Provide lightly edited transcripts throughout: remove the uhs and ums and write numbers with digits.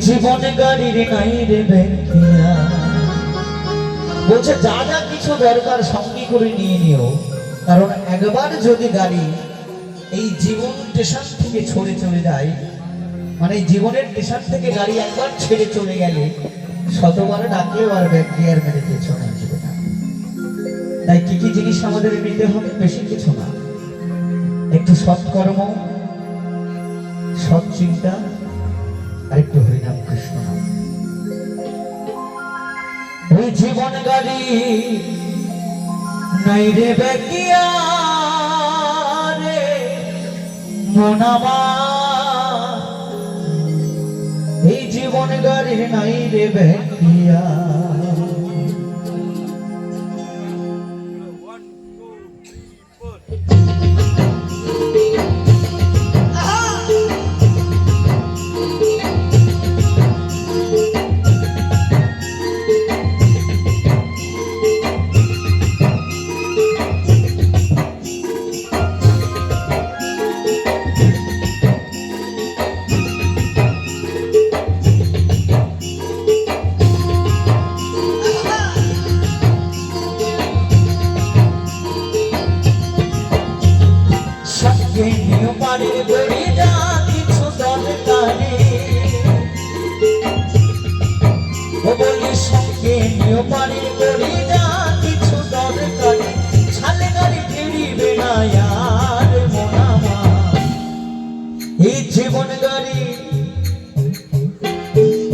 জীবনে গাড়ির নাই রে ব্যাংকিয়া বলছে যা যা কিছু দরকার সঙ্গে করে নিয়ে নিও, কারণ একবার যদি গাড়ি এই জীবন স্টেশন থেকে ছড়ে চলে যায়, মানে জীবনের স্টেশন থেকে গাড়ি একবার ছেড়ে চলে গেলে শতবার ডাকলেও আর ব্যাগ গিয়ার মেরে পেছনে আসবে না। তাই কি কি জিনিস আমাদের নিতে হবে? বেশি কিছু না, একটু সৎকর্ম, সৎ চিন্তা আর একটু হরিনাম কৃষ্ণ নাম। ওই জীবন গাড়ি নাই রে ব্যাগিয়া রে মনামা, এই জীবন গাড়ির নাই রে ব্যাগিয়া।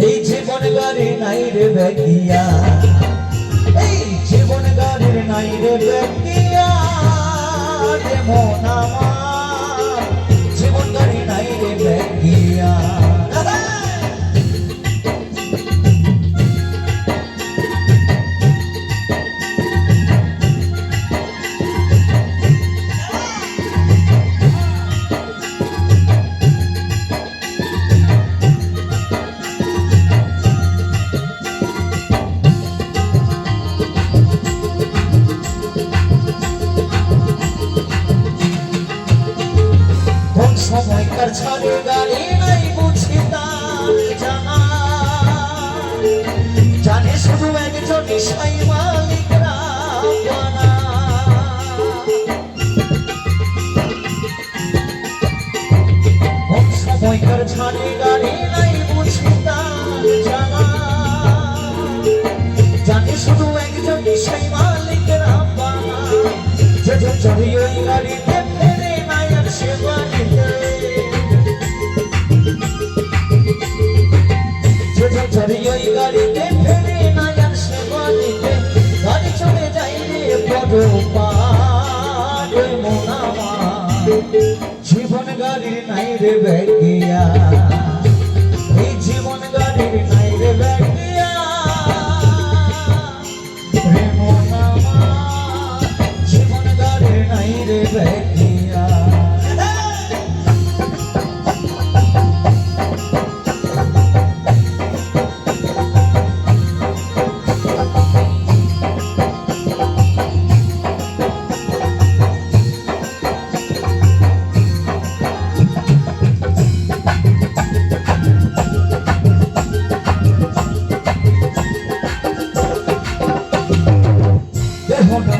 এই জীবন গাড়ি নাই রে ব্যাগিয়া, এই জীবন গাড়ির নাই রে ব্যাগিয়া রে মনামা, জীবন গাড়ি নাই রে ব্যাগিয়া। সময়কার ছাড়ে গাড়ি নাই বুঝি তার জানা, জানে শুধু একজন সাই মালিকরা জানা। সময়কার ছাড়ে গাড়ি নাই বুঝি তার জানা, জানে শুধু একজন সাই মালিকরা জানা। যে চড়ি ওই গাড়িতে ফেরে নাই আর সে বাড়িতে, চড়ি ওই গাড়িতে ফেরে নাই আর সে বাড়িতে, গাড়ি চলে যাই রে বড় পার মনামা, জীবন গাড়ির নাই রে ব্যাগিয়া, এই জীবন গাড়ির নাই রে ব্যাগিয়া রে মনামা, জীবন গাড়ির নাই রে ব্যাগিয়া।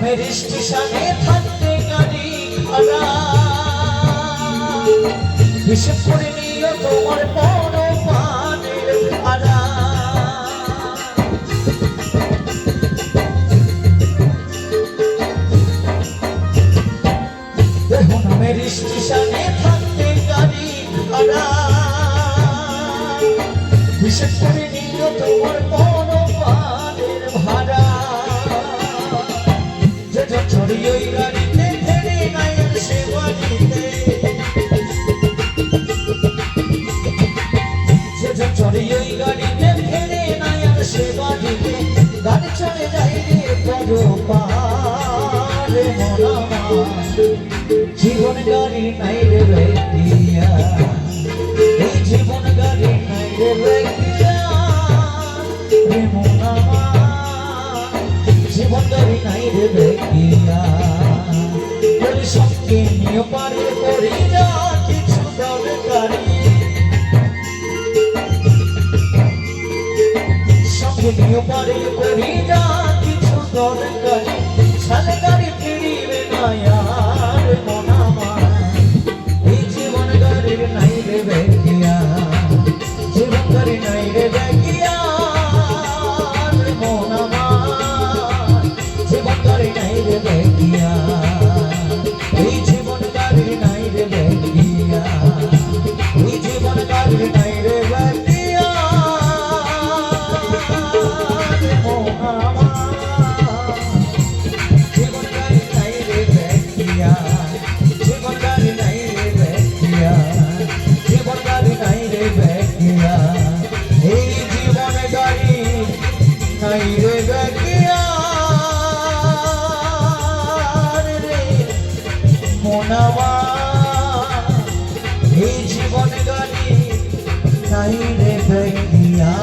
মেরে স্টেশনে থাকতে গাড়ি খাড়া, হিসেব করে নিও তোমার বড় পানের ভাড়া। দেখো না মেরে স্টেশনে থাকতে গাড়ি খাড়া, হিসেব করে নিও তোমার বড় পানের ভাড়া। চড়ি ওই গাড়িতে ফেরে নাই আর সে বাড়িতে, চড়ি ওই গাড়িতে ফেরে নাই আর সে বাড়িতে, গাড়ি চলে যাই রে বড় পার মনামা, জীবন গাড়ি নাই রে ব্যাগিয়া, এই জীবন গাড়ি নাই রে ব্যাগিয়া রে মনামা, জীবন গাড়ি নাই রে ব্যাগিয়া। বলি সঙ্গে নিয়ে পারে করি না কিছু দরকারি, নিয়ে পারে করি যা কিছু দরকার সালে গাড়ি ফিরিবে না আর মন আমার এই জীবন গাড়ির নাই রে বেকিয়া জীবন গাড়ি নাই রে বেকিয়া মন আমার জীবন গাড়ি নাই রে বেকিয়া এই জীবন গাড়ির নাই রে বেকিয়া এই জীবন গাড়ির নাই রে বেকিয়া মন আমার জীবন গাড়ি নাই রে বেকিয়া জীবন গাড়ি নাই রে বেকিয়া জীবন গাড়ি নাই রে বেকিয়া এই জীবন গাড়ি নাই রে বেকিয়া রে মন আমার এই জীবন গাড়ি নাই রে বেকিয়া।